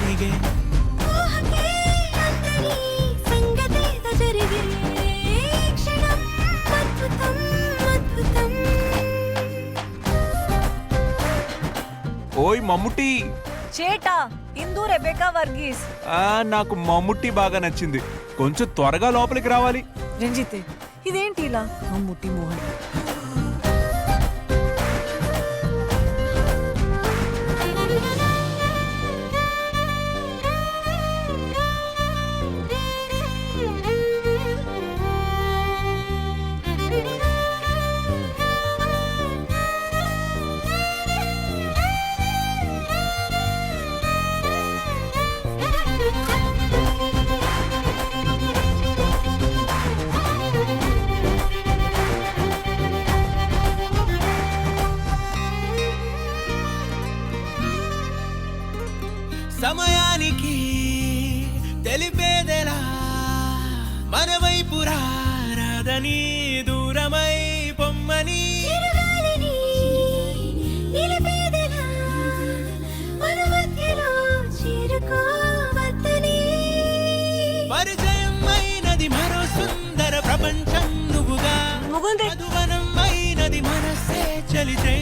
జరిగే ఓయ్ మమ్ముట్టి చేటా ఇందు రెబెకా వర్గీస్. నాకు మమ్ముట్టి బాగా నచ్చింది. కొంచెం త్వరగా లోపలికి రావాలి. రంజిత్ ఇదేంటి ఇలా? మమ్ముట్టి మోహన్ సమయానికి తెలిపేదెలా మన వైపు రాదని దూరమై పొమ్మని పరిచయం అయినది మరో సుందర ప్రపంచం నువ్వుగా మధువనం అయినది మనసే చలితే